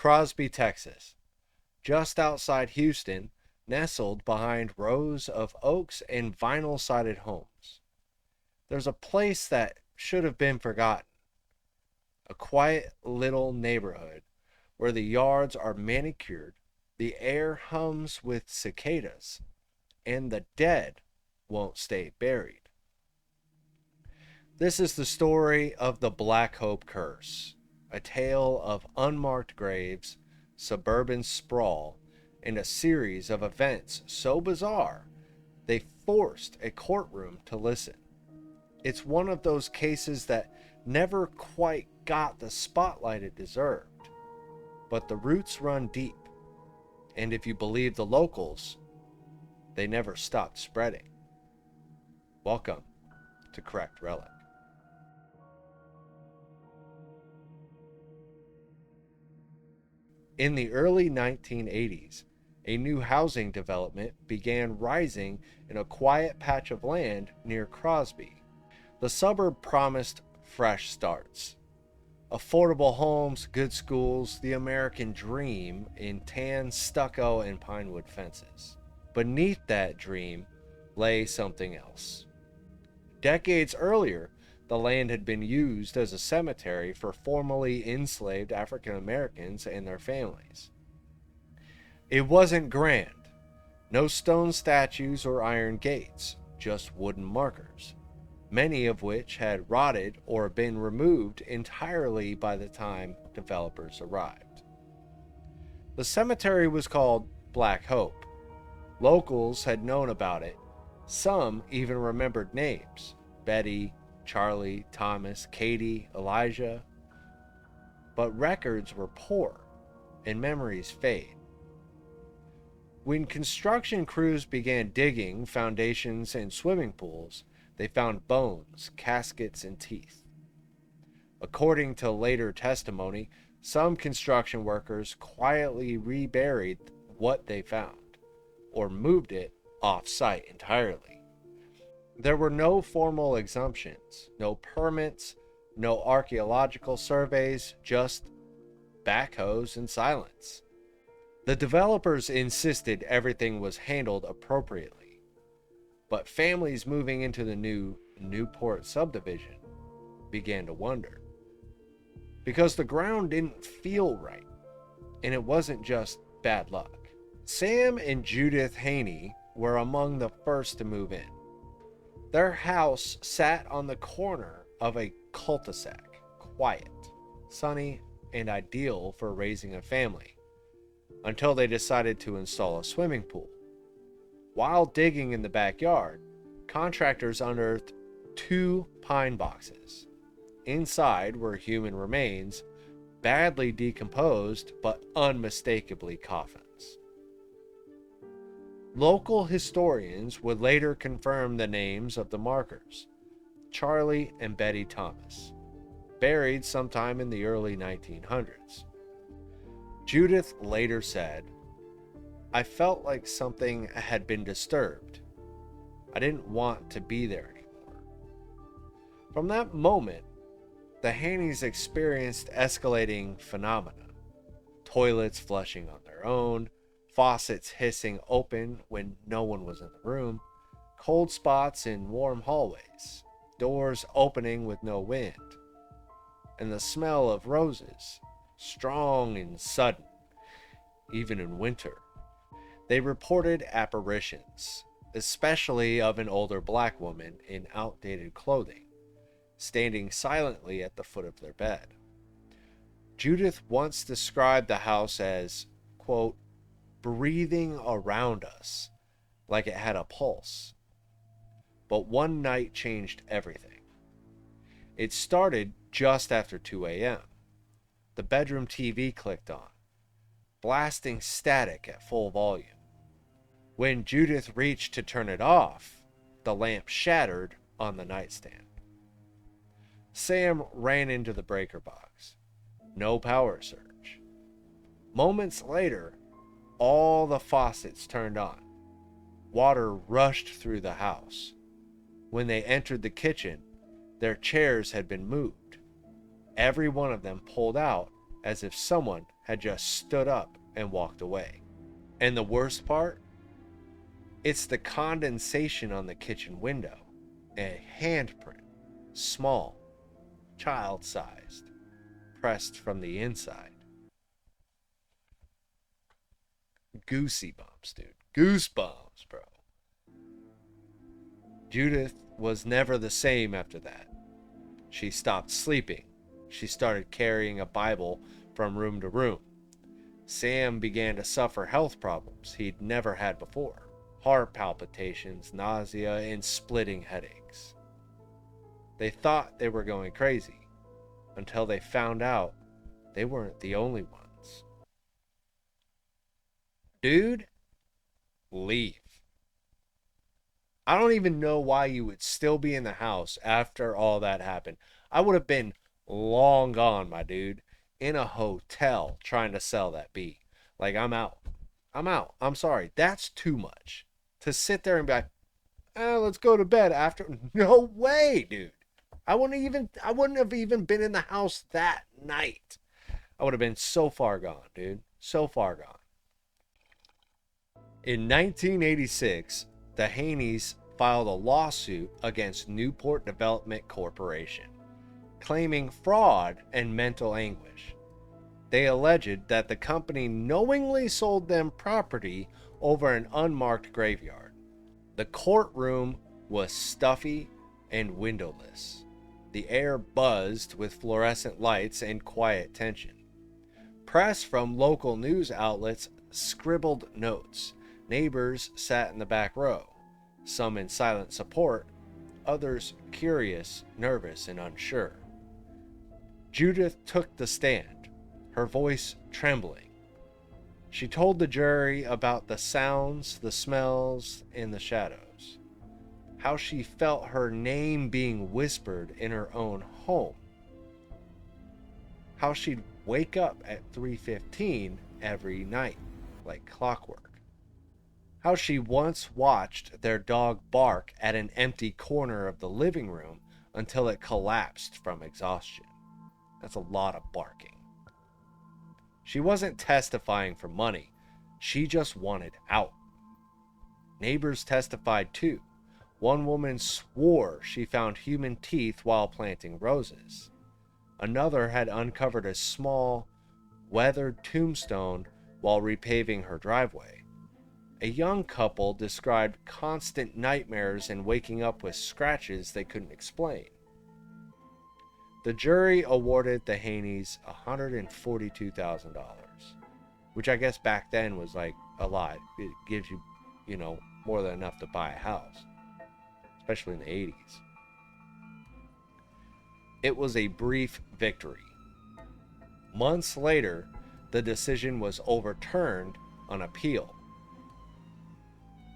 Crosby, Texas, just outside Houston, nestled behind rows of oaks and vinyl sided homes. There's a place that should have been forgotten, a quiet little neighborhood where the yards are manicured, the air hums with cicadas, and the dead won't stay buried. This is the story of the Black Hope Curse, a tale of unmarked graves, suburban sprawl, and a series of events so bizarre they forced a courtroom to listen. It's one of those cases that never quite got the spotlight it deserved, but the roots run deep, and if you believe the locals, they never stopped spreading. Welcome to Cracked Relic. In the early 1980s, a new housing development began rising in a quiet patch of land near Crosby. The suburb promised fresh starts. Affordable homes, good schools, the American dream in tan stucco and pinewood fences. Beneath that dream lay something else. Decades earlier, the land had been used as a cemetery for formerly enslaved African Americans and their families. It wasn't grand. No stone statues or iron gates, just wooden markers, many of which had rotted or been removed entirely by the time developers arrived. The cemetery was called Black Hope. Locals had known about it. Some even remembered names: Betty, Charlie, Thomas, Katie, Elijah. But records were poor, and memories fade. When construction crews began digging foundations and swimming pools, they found bones, caskets, and teeth. According to later testimony, some construction workers quietly reburied what they found, or moved it off-site entirely. There were no formal exemptions, no permits, no archaeological surveys, just backhoes and silence. The developers insisted everything was handled appropriately, but families moving into the new Newport subdivision began to wonder. Because the ground didn't feel right, and it wasn't just bad luck. Sam and Judith Haney were among the first to move in. Their house sat on the corner of a cul-de-sac, quiet, sunny, and ideal for raising a family, until they decided to install a swimming pool. While digging in the backyard, contractors unearthed 2 pine boxes. Inside were human remains, badly decomposed but unmistakably coffins. Local historians would later confirm the names of the markers: Charlie and Betty Thomas, buried sometime in the early 1900s. Judith later said, "I felt like something had been disturbed. I didn't want to be there anymore." From that moment, the Hanneys experienced escalating phenomena: toilets flushing on their own, faucets hissing open when no one was in the room, cold spots in warm hallways, doors opening with no wind, and the smell of roses, strong and sudden, even in winter. They reported apparitions, especially of an older black woman in outdated clothing, standing silently at the foot of their bed. Judith once described the house as, quote, breathing around us like it had a pulse. But one night changed everything. It started just after 2 a.m. The bedroom TV clicked on, blasting static at full volume. When Judith reached to turn it off, the lamp shattered on the nightstand. Sam ran into the breaker box. No power surge. Moments later, all the faucets turned on. Water rushed through the house. When they entered the kitchen, their chairs had been moved, every one of them pulled out as if someone had just stood up and walked away. And the worst part? It's the condensation on the kitchen window. A handprint, small, child-sized, pressed from the inside. Goosey bumps, dude. Goosebumps, bro. Judith was never the same after that. She stopped sleeping. She started carrying a Bible from room to room. Sam began to suffer health problems he'd never had before. Heart palpitations, nausea, and splitting headaches. They thought they were going crazy until they found out they weren't the only ones. Dude, leave. I don't even know why you would still be in the house after all that happened. I would have been long gone, my dude, in a hotel trying to sell that bee. Like, I'm out. I'm out. I'm sorry. That's too much. To sit there and be like, let's go to bed after. No way, dude. I wouldn't have even been in the house that night. I would have been so far gone, dude. So far gone. In 1986, the Haneys filed a lawsuit against Newport Development Corporation, claiming fraud and mental anguish. They alleged that the company knowingly sold them property over an unmarked graveyard. The courtroom was stuffy and windowless. The air buzzed with fluorescent lights and quiet tension. Press from local news outlets scribbled notes. Neighbors sat in the back row, some in silent support, others curious, nervous, and unsure. Judith took the stand, her voice trembling. She told the jury about the sounds, the smells, and the shadows. How she felt her name being whispered in her own home. How she'd wake up at 3:15 every night, like clockwork. How she once watched their dog bark at an empty corner of the living room until it collapsed from exhaustion. That's a lot of barking. She wasn't testifying for money. She just wanted out. Neighbors testified too. One woman swore she found human teeth while planting roses. Another had uncovered a small, weathered tombstone while repaving her driveway. A young couple described constant nightmares and waking up with scratches they couldn't explain. The jury awarded the Haneys $142,000, which I guess back then was like a lot. It gives you, more than enough to buy a house, especially in the 80s. It was a brief victory. Months later, the decision was overturned on appeal.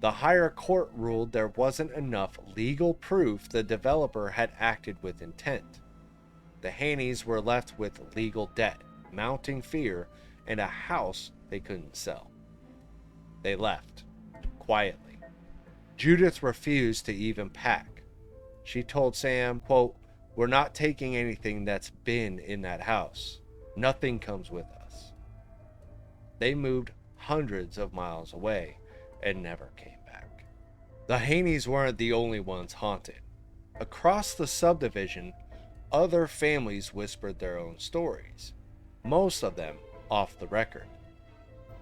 The higher court ruled there wasn't enough legal proof the developer had acted with intent. The Haneys were left with legal debt, mounting fear, and a house they couldn't sell. They left, quietly. Judith refused to even pack. She told Sam, quote, "We're not taking anything that's been in that house. Nothing comes with us." They moved hundreds of miles away and never came back. The Haneys weren't the only ones haunted. Across the subdivision, other families whispered their own stories, most of them off the record.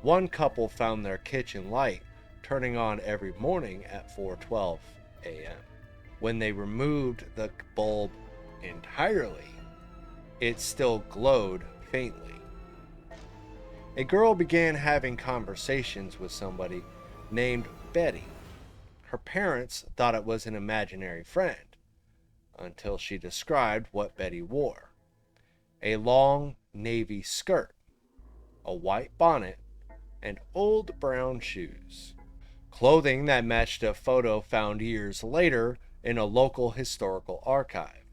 One couple found their kitchen light turning on every morning at 4:12 a.m. When they removed the bulb entirely, it still glowed faintly. A girl began having conversations with somebody named Betty. Her parents thought it was an imaginary friend, until she described what Betty wore. A long navy skirt, a white bonnet, and old brown shoes. Clothing that matched a photo found years later in a local historical archive.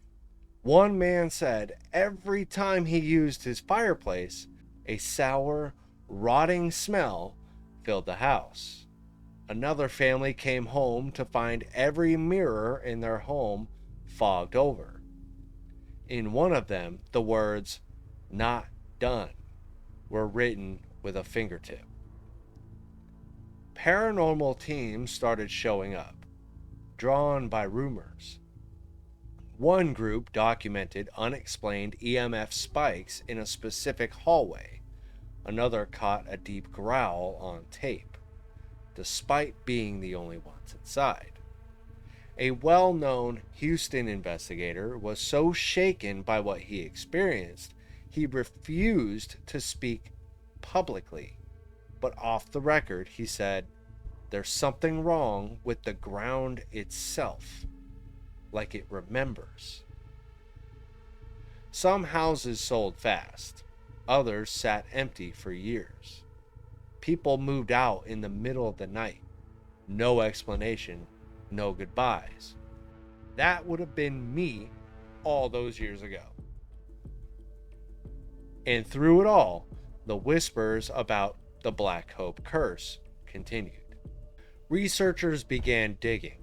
One man said every time he used his fireplace, a sour, rotting smell filled the house. Another family came home to find every mirror in their home fogged over. In one of them, the words, "not done," were written with a fingertip. Paranormal teams started showing up, drawn by rumors. One group documented unexplained EMF spikes in a specific hallway. Another caught a deep growl on tape, despite being the only ones inside. A well-known Houston investigator was so shaken by what he experienced, he refused to speak publicly. But off the record, he said, "There's something wrong with the ground itself, like it remembers." Some houses sold fast, others sat empty for years. People moved out in the middle of the night. No explanation, no goodbyes. That would have been me all those years ago. And through it all, the whispers about the Black Hope curse continued. Researchers began digging,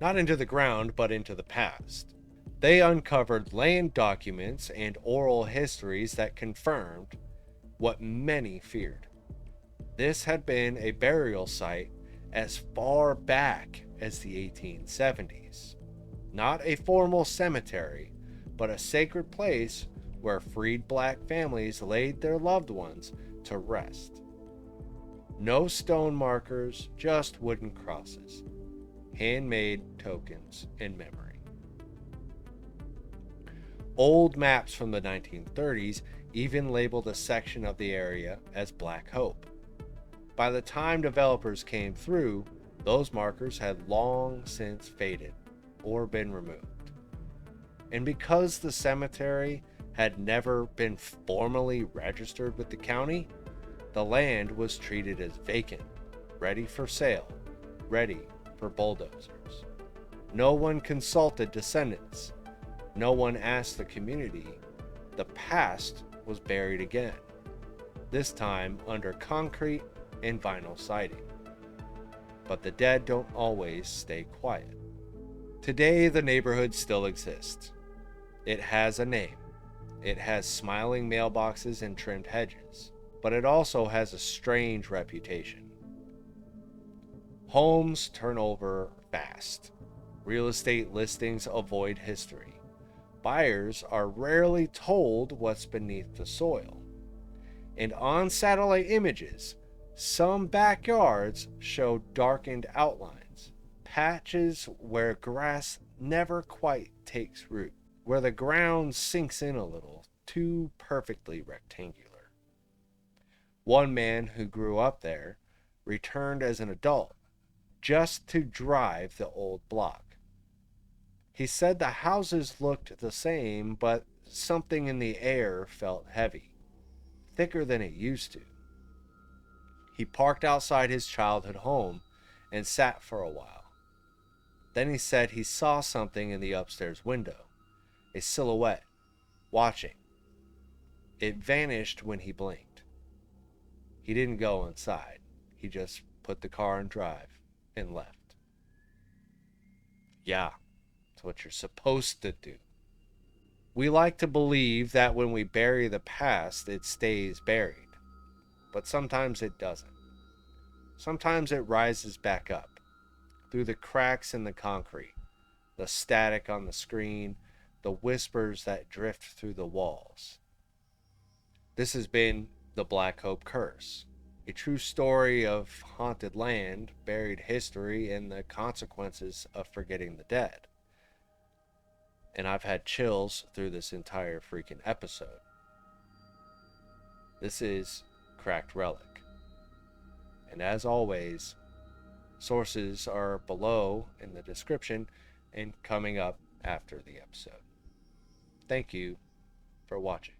not into the ground, but into the past. They uncovered land documents and oral histories that confirmed what many feared. This had been a burial site as far back as the 1870s. Not a formal cemetery, but a sacred place where freed black families laid their loved ones to rest. No stone markers, just wooden crosses, handmade tokens in memory. Old maps from the 1930s even labeled a section of the area as Black Hope. By the time developers came through, those markers had long since faded or been removed. And because the cemetery had never been formally registered with the county, the land was treated as vacant, ready for sale, ready for bulldozers. No one consulted descendants. No one asked the community. The past was buried again, this time under concrete and vinyl siding. But the dead don't always stay quiet. Today, the neighborhood still exists. It has a name. It has smiling mailboxes and trimmed hedges. But it also has a strange reputation. Homes turn over fast. Real estate listings avoid history. Buyers are rarely told what's beneath the soil. And on satellite images, some backyards show darkened outlines, patches where grass never quite takes root, where the ground sinks in a little, too perfectly rectangular. One man who grew up there returned as an adult just to drive the old block. He said the houses looked the same, but something in the air felt heavy, thicker than it used to. He parked outside his childhood home and sat for a while. Then he said he saw something in the upstairs window, a silhouette, watching. It vanished when he blinked. He didn't go inside. He just put the car in drive and left. Yeah, it's what you're supposed to do. We like to believe that when we bury the past, it stays buried. But sometimes it doesn't. Sometimes it rises back up through the cracks in the concrete, the static on the screen, the whispers that drift through the walls. This has been the Black Hope Curse, a true story of haunted land, buried history, and the consequences of forgetting the dead. And I've had chills through this entire freaking episode. This is Cracked Relic. And as always, sources are below in the description and coming up after the episode. Thank you for watching.